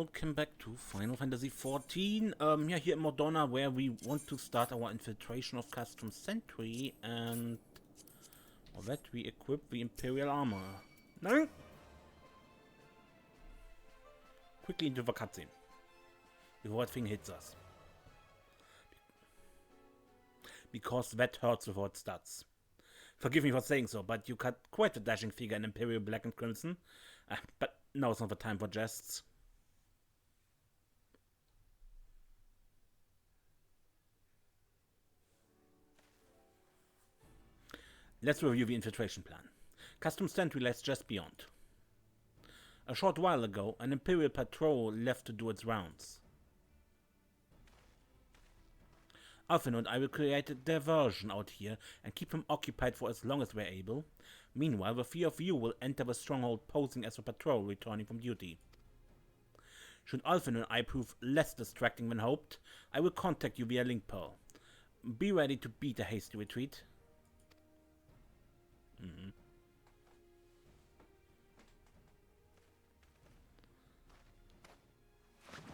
welcome back to Final Fantasy XIV. Yeah, here in Modena, where we want to start our infiltration of Castrum Centri, and for that we equip the Imperial armor. No? Quickly into the cutscene before that thing hits us, because that hurts before it starts. Forgive me for saying so, but you cut quite a dashing figure in Imperial black and crimson. But now it's not the time for jests. Let's review the infiltration plan. Castrum Centri lies just beyond. A short while ago, an Imperial patrol left to do its rounds. Alfin and I will create a diversion out here and keep them occupied for as long as we're able. Meanwhile, the three of you will enter the stronghold posing as a patrol returning from duty. Should Alfin and I prove less distracting than hoped, I will contact you via link pearl. Be ready to beat a hasty retreat.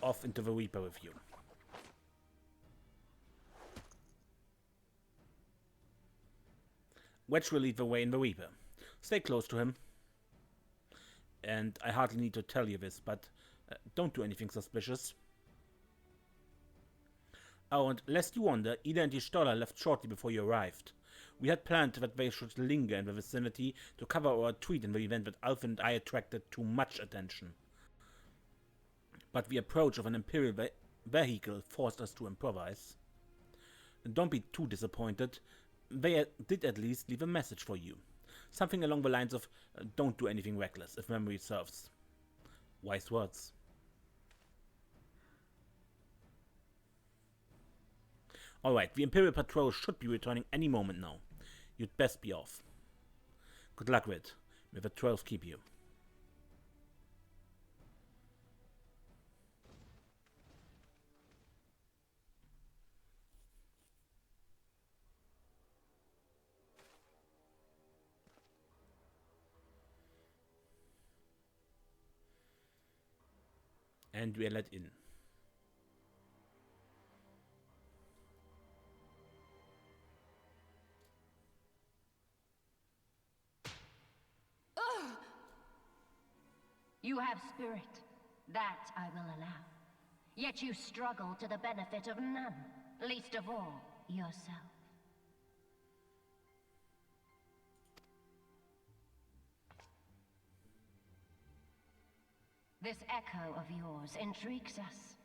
Off into the Reaper with you. Wedge will lead the way in the Reaper. Stay close to him. And I hardly need to tell you this, but don't do anything suspicious. Oh, and lest you wonder, Ida and Stoller left shortly before you arrived. We had planned that they should linger in the vicinity to cover our retreat in the event that Alfin and I attracted too much attention. But the approach of an Imperial vehicle forced us to improvise. Don't be too disappointed. They did at least leave a message for you. Something along the lines of, don't do anything reckless, if memory serves. Wise words. Alright, the Imperial patrol should be returning any moment now. You'd best be off. Good luck with it. May the 12 keep you. And we are let in. You have spirit. That I will allow. Yet you struggle to the benefit of none, least of all, yourself. This echo of yours intrigues us.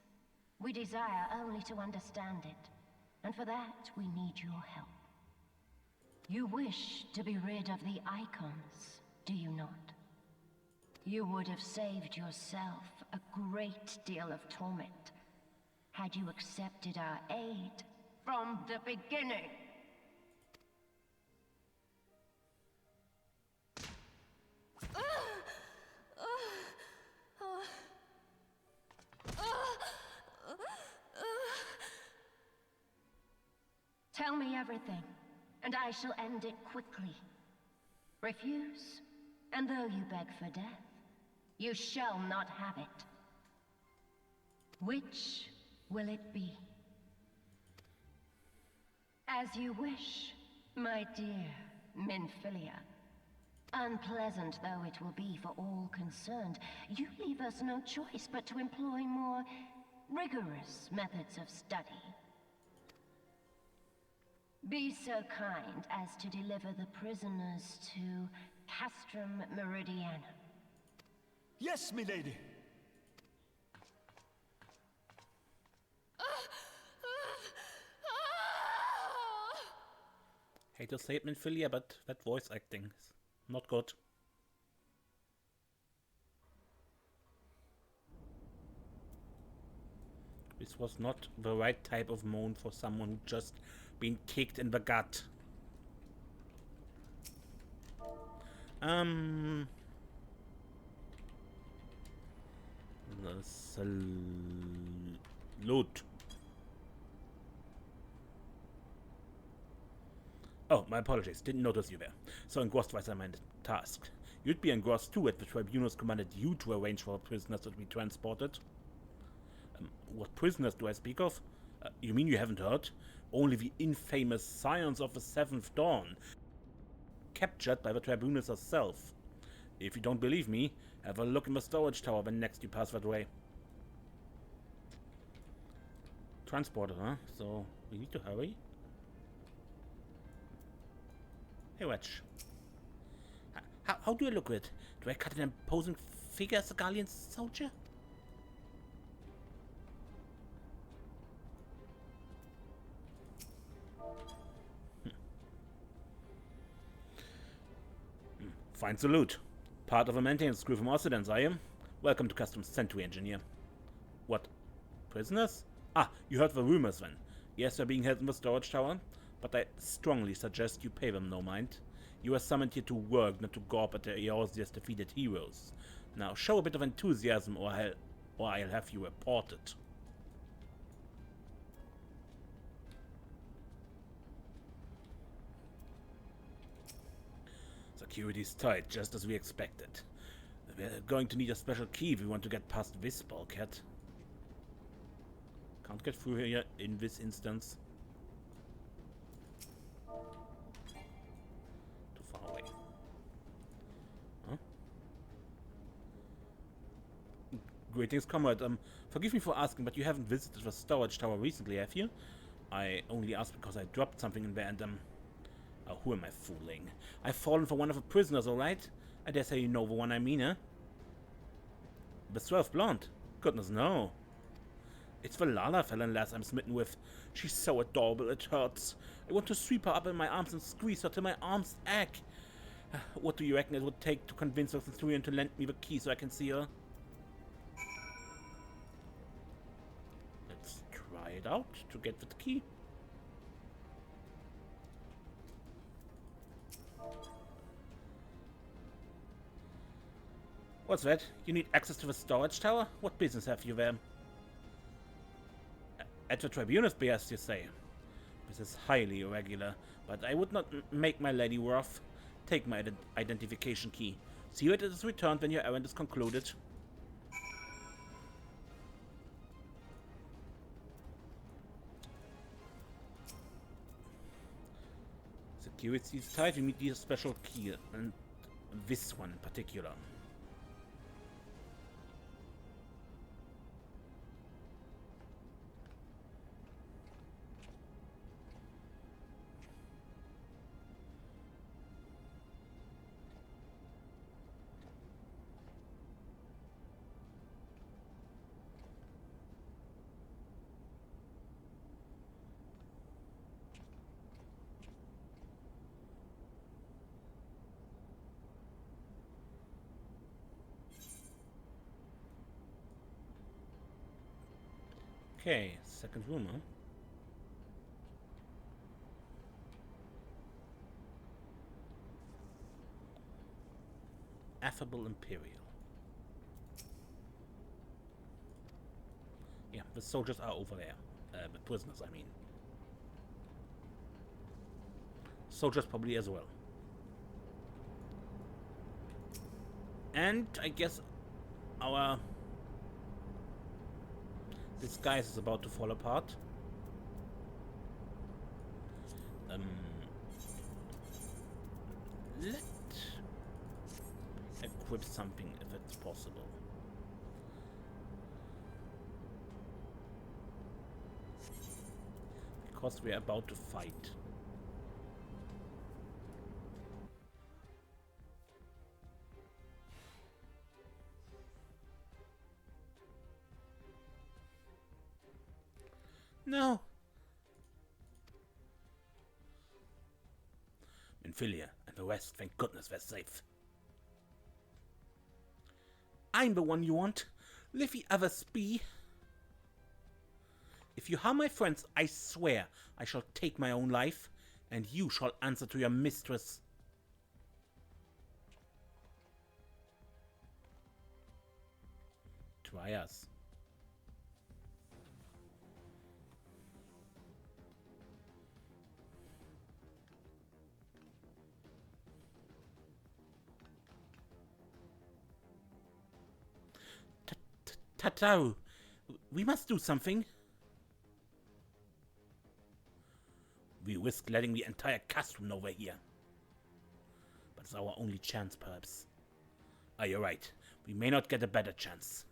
We desire only to understand it, and for that we need your help. You wish to be rid of the icons, do you not? You would have saved yourself a great deal of torment had you accepted our aid from the beginning. Tell me everything, and I shall end it quickly. Refuse, and though you beg for death, you shall not have it. Which will it be? As you wish, my dear Minfilia. Unpleasant though it will be for all concerned, you leave us no choice but to employ more rigorous methods of study. Be so kind as to deliver the prisoners to Castrum Meridiana. Yes, milady. Hate to say it, Minfilia, but that voice acting is not good. This was not the right type of moan for someone who just been kicked in the gut. Salute. Oh, my apologies. Didn't notice you there. So engrossed was I my task. You'd be engrossed too if the tribunals commanded you to arrange for prisoners to be transported. What prisoners do I speak of? You mean you haven't heard? Only the infamous Scions of the Seventh Dawn, captured by the tribunals herself. If you don't believe me, have a look in the storage tower when next you pass that way. Transporter, huh? So, we need to hurry. Hey, Wedge. How do I look at it? Do I cut an imposing figure as a Gallian soldier? Fine salute. Part of a maintenance crew from Occidents, I am. Welcome to Castrum Centri, engineer. What? Prisoners? Ah, you heard the rumors then. Yes, they're being held in the storage tower, but I strongly suggest you pay them no mind. You are summoned here to work, not to gawp at the Eorzea's defeated heroes. Now, show a bit of enthusiasm, or I'll have you reported. Security's tight, just as we expected. We're going to need a special key if we want to get past this bulkhead. Can't get through here in this instance. Too far away. Huh? Greetings, comrade. Forgive me for asking, but you haven't visited the storage tower recently, have you? I only asked because I dropped something in there and, oh, who am I fooling? I've fallen for one of the prisoners, alright? I dare say you know the one I mean, huh? The 12 blonde? Goodness, no. It's the Lala felon lass I'm smitten with. She's so adorable, it hurts. I want to sweep her up in my arms and squeeze her till my arms ache. What do you reckon it would take to convince the Centurion to lend me the key so I can see her? Let's try it out to get the key. What's that? You need access to the storage tower? What business have you there? At the tribunal's behest, you say? This is highly irregular, but I would not make my lady wrath. Take my identification key. See you it is returned when your errand is concluded. Security is tight, you need a special key, and this one in particular. Okay, second room, huh? Affable Imperial. Yeah, the soldiers are over there. The prisoners, I mean. Soldiers probably as well. And I guess our disguise is about to fall apart. Let's equip something if it's possible. Because we're about to fight. No. Minfilia and the rest, thank goodness they're safe. I'm the one you want. Let the others be. If you harm my friends, I swear I shall take my own life, and you shall answer to your mistress. Try us. Tatau, We must do something. We risk letting the entire Castrum know we're here. But it's our only chance, perhaps. Ah, you're right. We may not get a better chance.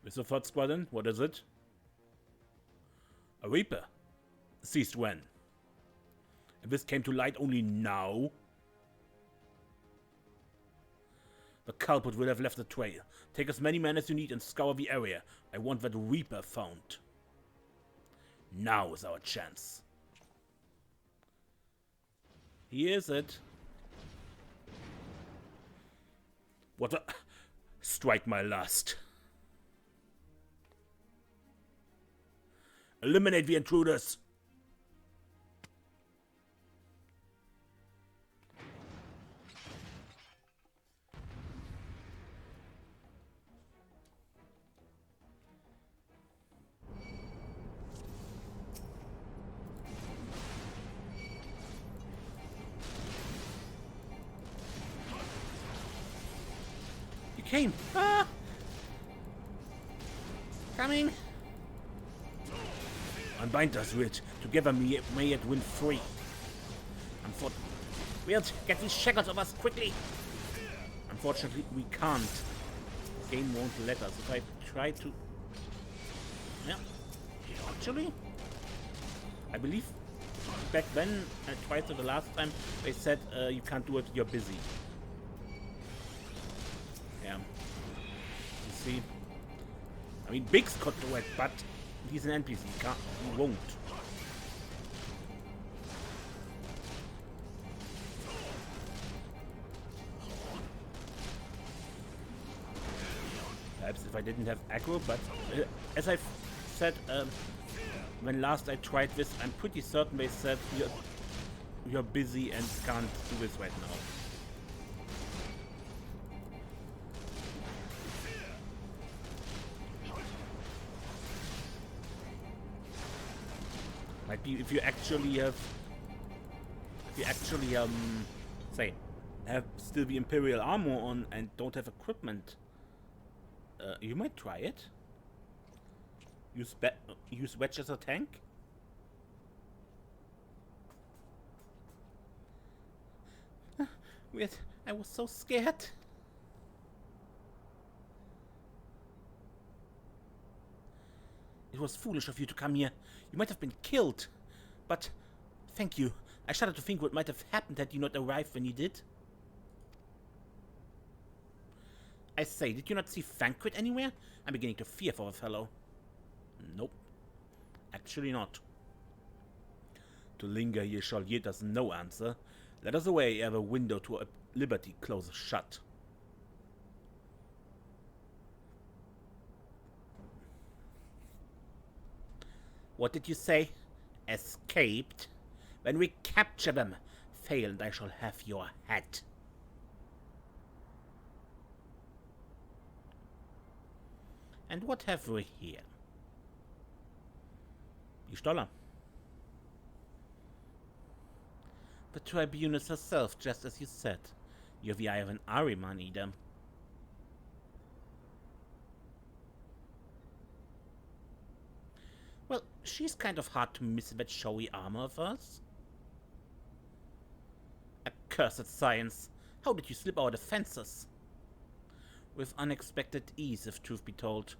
With the third squadron, what is it? A Reaper. Ceased when? And this came to light only now? The culprit will have left a trail. Take as many men as you need and scour the area. I want that Reaper found. Now is our chance. Here is it. What a... Strike my last. Eliminate the intruders. You came. Ah! Coming. Unbind us, Rich. Together we may yet win free. Wilt, get these shackles off us quickly. Unfortunately, we can't. The game won't let us. If I try to... Yeah. Actually, I believe back then, I tried it the last time, they said you can't do it, you're busy. Yeah. You see? I mean, Biggs could do it, but he's an NPC. He won't. Perhaps if I didn't have aggro, but as I've said, when last I tried this, I'm pretty certain they said you're busy and can't do this right now. Might be if you actually have, say, have still the Imperial armor on and don't have equipment. You might try it. Use Wedge as a tank. Weird. I was so scared. It was foolish of you to come here. You might have been killed. But thank you. I shudder to think what might have happened had you not arrived when you did. I say, did you not see Fantasy anywhere? I'm beginning to fear for a fellow. Nope. Actually not. To linger here shall yield us no answer. Let us away ere the window to liberty closes shut. What did you say? Escaped? When we capture them, fail and I shall have your head. And what have we here? Die Stoller. The Tribunus herself, just as you said. You have the eye of an Ahriman eater. Well, she's kind of hard to miss with that showy armor of hers. Accursed science. How did you slip our defenses? With unexpected ease, if truth be told.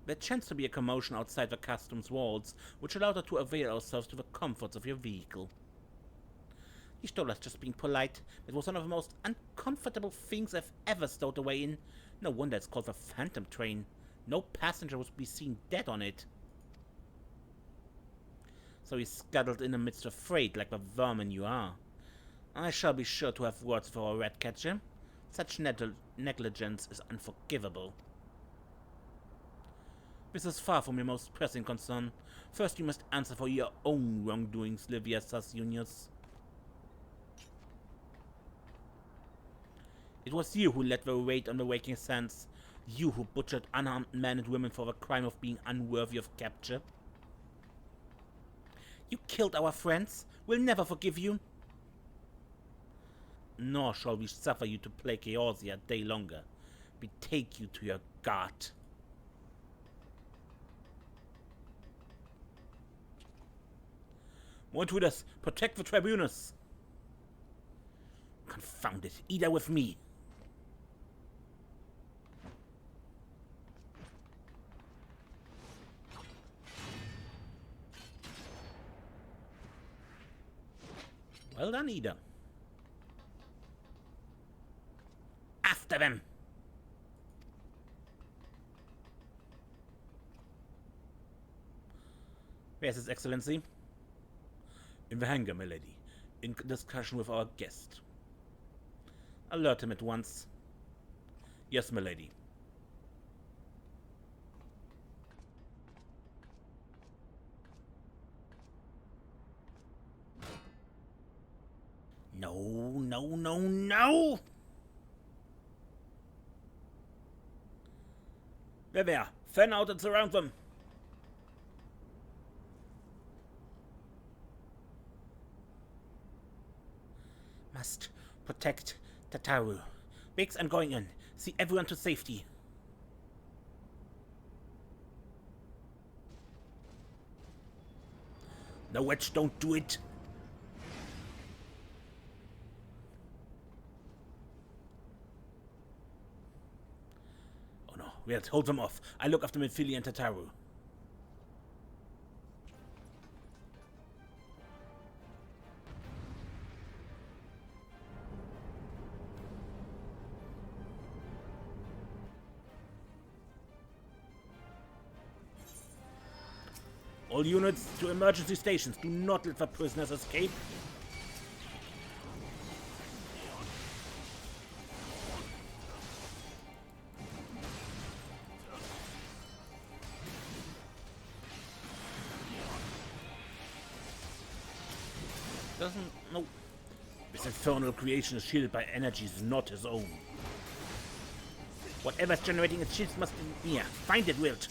There chanced to be a commotion outside the Castrum's walls, which allowed her to avail ourselves to the comforts of your vehicle. You stole us just being polite. It was one of the most uncomfortable things I've ever stowed away in. No wonder it's called the Phantom Train. No passenger was to be seen dead on it. So you scuttled in amidst the freight like the vermin you are. I shall be sure to have words for our rat catcher. Such negligence is unforgivable. This is far from your most pressing concern. First you must answer for your own wrongdoings, Livia Sassunius. It was you who led the raid on the Waking Sands. You who butchered unarmed men and women for the crime of being unworthy of capture. You killed our friends. We'll never forgive you. Nor shall we suffer you to plague Eorzea a day longer. Betake you to your god. More intruders, protect the tribunus. Confound it, either with me. Well done, Ida. After them! Where's His Excellency? In the hangar, my lady. In discussion with our guest. Alert him at once. Yes, my lady. No, no, no, no! There! Fan out and surround them! Must protect Tataru. Biggs, I'm going in. See everyone to safety. No, Wedge, don't do it! Oh no, we'll hold them off. I look after Mephilia and Tataru. All units to emergency stations. Do not let the prisoners escape. No. This infernal creation is shielded by energies not his own. Whatever's generating its shields must be near. Find it, Wilt.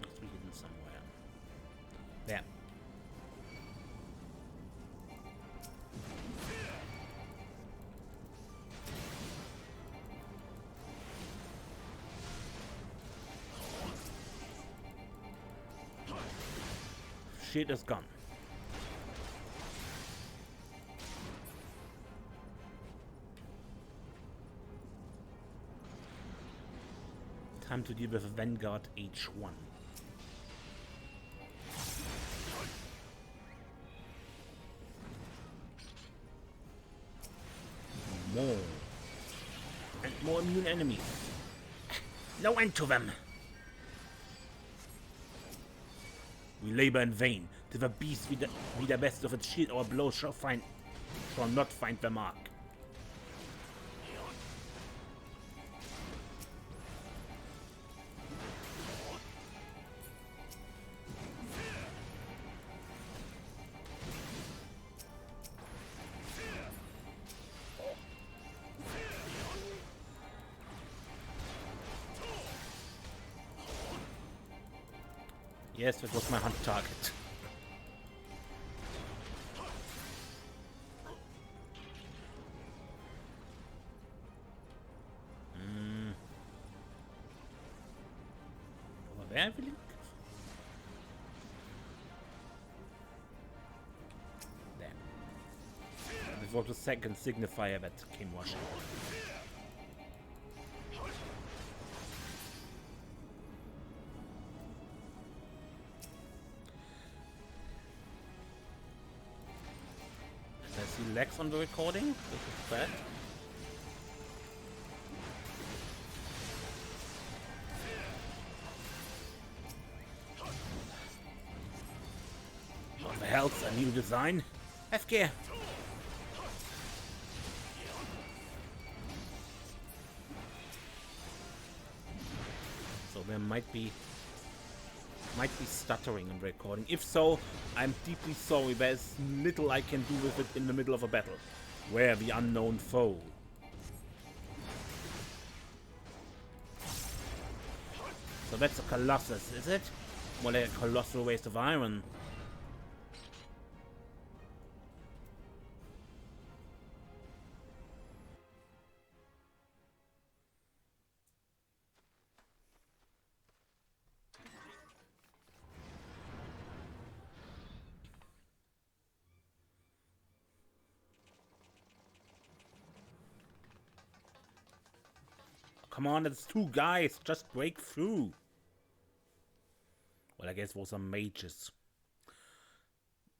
Must be hidden somewhere. There. Shit is gone. Time to deal with Vanguard H1. More. And more immune enemies. No end to them. We labor in vain. To the beast be the best of its shield, our blows shall not find the mark. Yes, that was my hunt target. Over there, I believe. There. This was the second signifier that came rushing. I see lags on the recording. This is bad. What the hell's a new design? Have care. So there might be stuttering in recording. If so, I'm deeply sorry. There's little I can do with it in the middle of a battle. Where the unknown foe. So that's a Colossus, is it? More like a colossal waste of iron. Come on, it's 2 guys. Just break through. Well, I guess those are mages.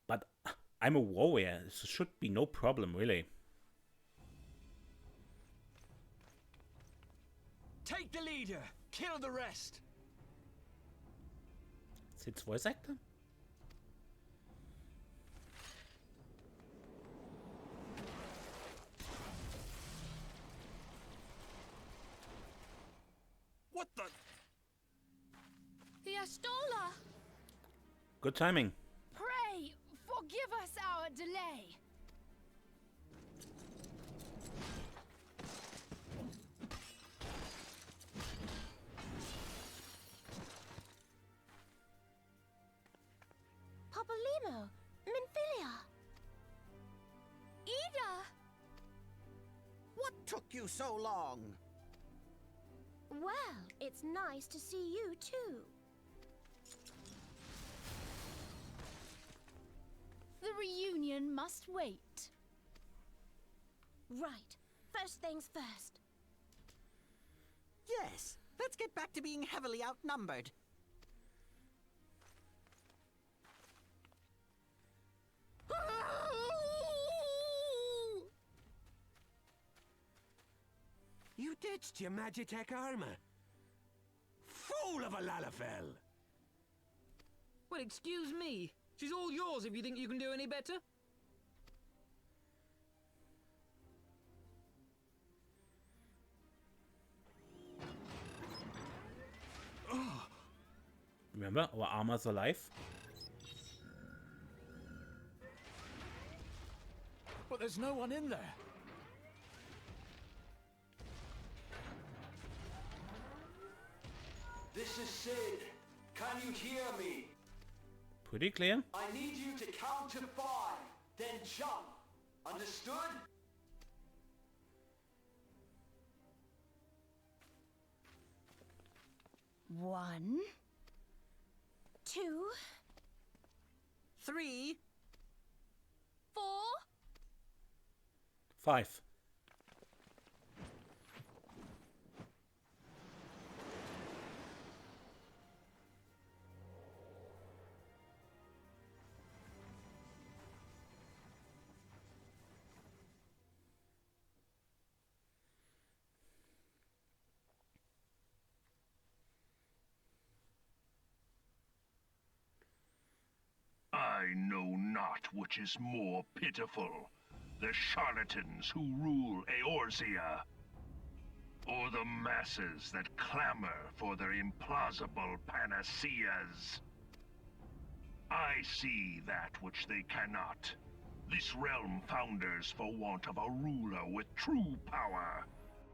But I'm a warrior. This should be no problem, really. Take the leader. Kill the rest. Is it voice actor? What the? The Astola! Good timing. Pray, forgive us our delay. Popolimo, Minfilia. Ida! What took you so long? Well, it's nice to see you too. The reunion must wait. Right. First things first. Yes, let's get back to being heavily outnumbered. You ditched your Magitech armor. Fool of a Lalafell! Well, excuse me. She's all yours if you think you can do any better. Remember, our armor's alive. But there's no one in there. This is Sid. Can you hear me? Pretty clear. I need you to count to 5, then jump. Understood? One, 2, 3. 4. 5. I know not which is more pitiful, the charlatans who rule Eorzea, or the masses that clamor for their implausible panaceas. I see that which they cannot. This realm founders for want of a ruler with true power.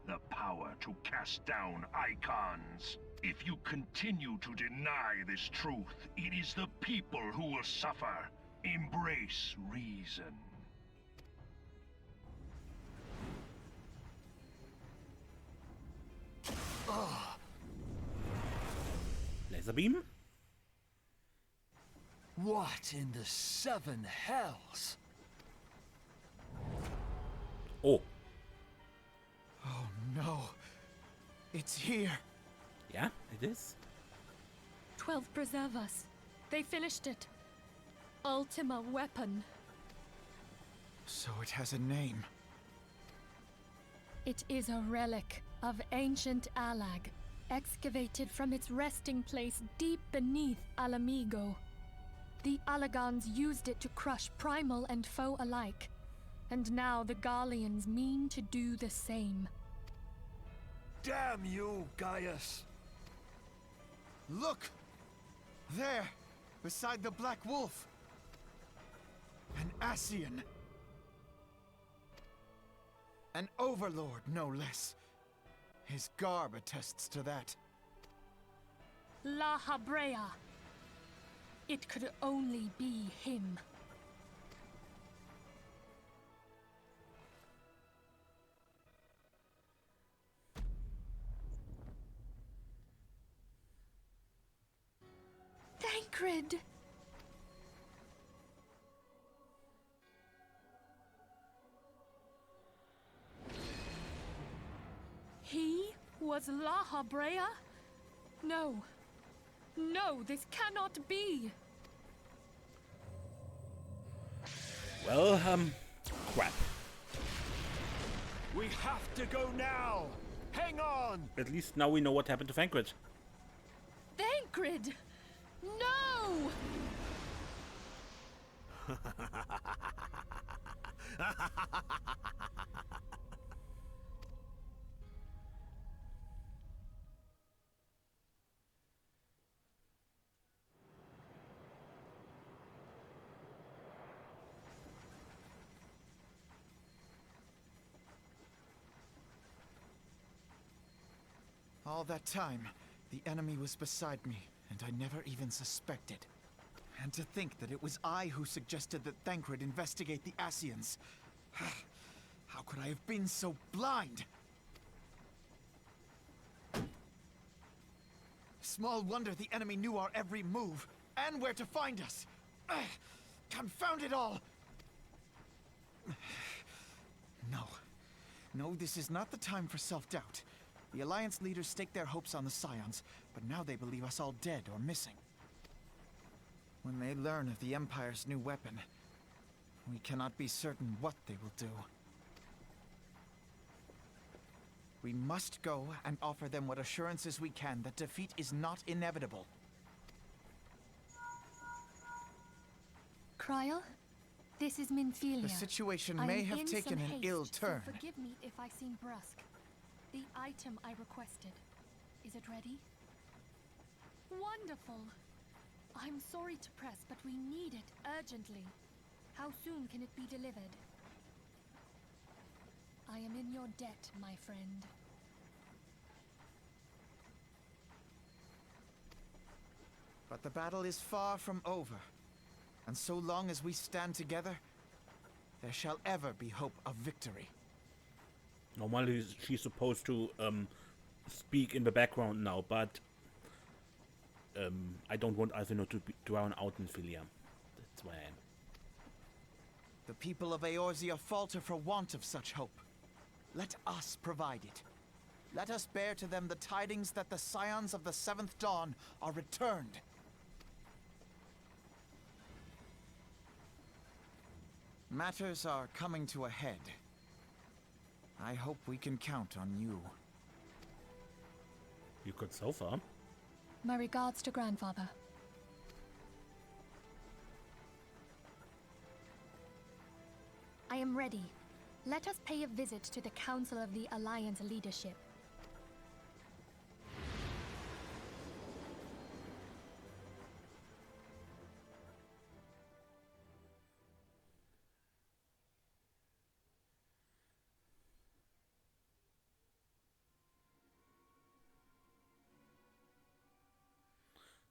The power to cast down icons. If you continue to deny this truth, it is the people who will suffer. Embrace reason. Laser beam. What in the 7 hells? Oh, Oh no. It's here. yeah, it is. 12 preserve us. They finished it. Ultima weapon. So it has a name. It is a relic of ancient Alag, excavated from its resting place deep beneath Alamigo. The Alagons used it to crush primal and foe alike, and now the Garleans mean to do the same. Damn you, Gaius! Look! There, beside the Black Wolf. An Ascian. An overlord, no less. His garb attests to that. La Habrea. It could only be him. Thancred! He was La Habrea? No. No, this cannot be. Well, crap. We have to go now! Hang on! At least now we know what happened to Thancred. Thancred! No! All that time, the enemy was beside me, and I never even suspected. And to think that it was I who suggested that Thancred investigate the Ascians. How could I have been so blind? Small wonder the enemy knew our every move, and where to find us. Confound it all! No. No, this is not the time for self-doubt. The Alliance leaders staked their hopes on the Scions, but now they believe us all dead or missing. When they learn of the Empire's new weapon, we cannot be certain what they will do. We must go and offer them what assurances we can that defeat is not inevitable. Kryl, this is Minfilia. The situation I may am have in taken some an haste, ill so turn. forgive me if I seem brusque. The item I requested, is it ready? Wonderful! I'm sorry to press, but we need it urgently. How soon can it be delivered? I am in your debt, my friend. But the battle is far from over. And so long as we stand together, there shall ever be hope of victory. Normally she's supposed to speak in the background now, but I don't want Alphino to drown out in Filia. That's why I am. The people of Eorzea falter for want of such hope. Let us provide it. Let us bear to them the tidings that the Scions of the Seventh Dawn are returned. Matters are coming to a head. I hope we can count on you. You could so far. My regards to Grandfather. I am ready. Let us pay a visit to the Council of the Alliance leadership.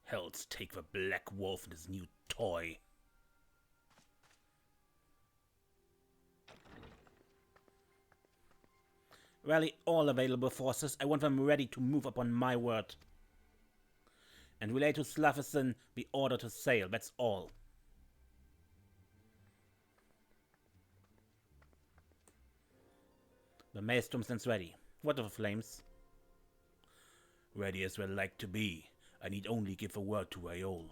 Hells take the Black Wolf and his new toy. Rally all available forces. I want them ready to move upon my word. And relay to Slavison the order to sail. That's all. The maelstrom stands ready. What of the flames? Ready as well like to be. I need only give a word to Raoul.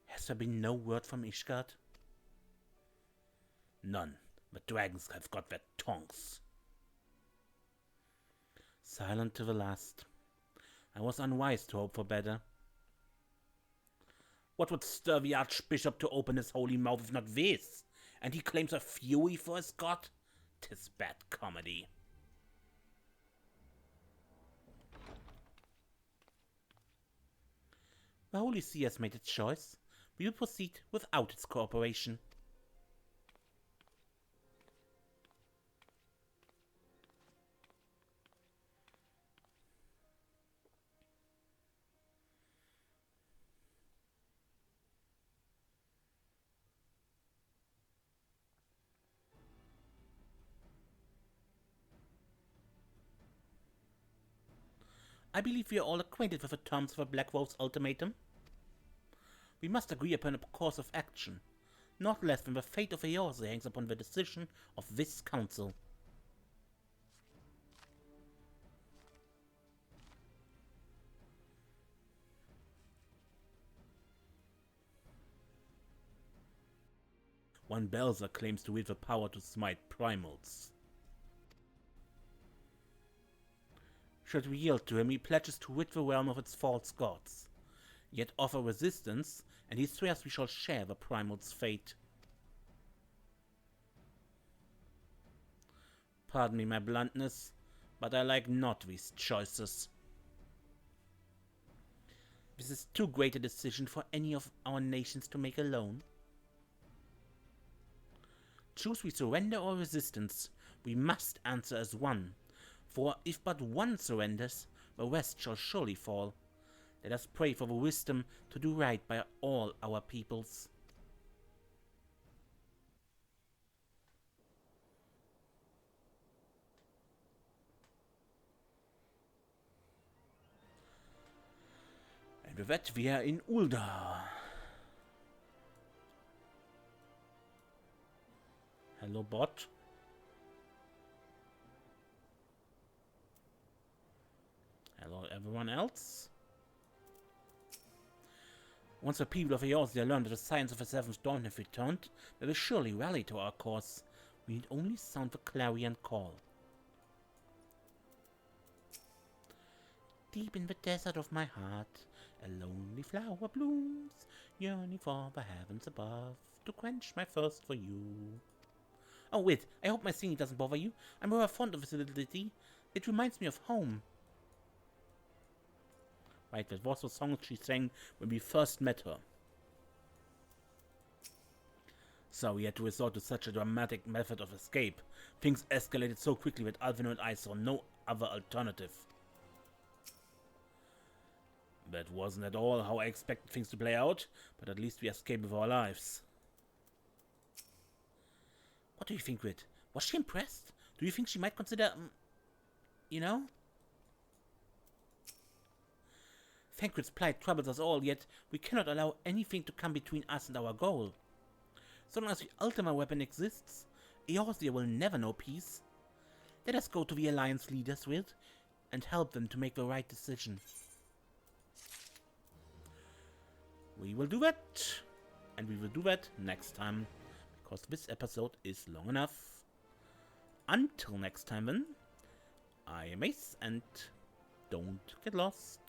Has there been no word from Ishgard? None. The dragons have got their tongues. Silent to the last. I was unwise to hope for better. What would stir the Archbishop to open his holy mouth if not this? And he claims a fury for his god? 'Tis bad comedy. The Holy See has made its choice. we will proceed without its cooperation. I believe we are all acquainted with the terms of the Black Wolf's ultimatum. We must agree upon a course of action, not less than the fate of Eorzea hangs upon the decision of this council. One Belzer claims to wield the power to smite primals. Should we yield to him, he pledges to rid the realm of its false gods, yet offer resistance, and he swears we shall share the primal's fate. Pardon me my bluntness, but I like not these choices. This is too great a decision for any of our nations to make alone. Choose we surrender or resistance, we must answer as one. For if but one surrenders, the rest shall surely fall. Let us pray for the wisdom to do right by all our peoples. And with that, we are in Uldar. Hello, bot. Hello, everyone else. Once the people of Eorzea learn that the Scions of the Seventh Dawn have returned, they will surely rally to our cause. We need only sound the clarion call. Deep in the desert of my heart, a lonely flower blooms, yearning for the heavens above, to quench my thirst for you. Oh wait, I hope my singing doesn't bother you. I'm rather fond of this little ditty. It reminds me of home. Right, that was the song she sang when we first met her. So we had to resort to such a dramatic method of escape. Things escalated so quickly that Alvin and I saw no other alternative. That wasn't at all how I expected things to play out, but at least we escaped with our lives. What do you think, Rit? Was she impressed? Do you think she might consider, you know? Thancred's plight troubles us all, yet we cannot allow anything to come between us and our goal. So long as the Ultima weapon exists, Eorzea will never know peace. Let us go to the Alliance leaders, Rit, and help them to make the right decision. We will do that, and we will do that next time, because this episode is long enough. Until next time then, I am Ace, and don't get lost.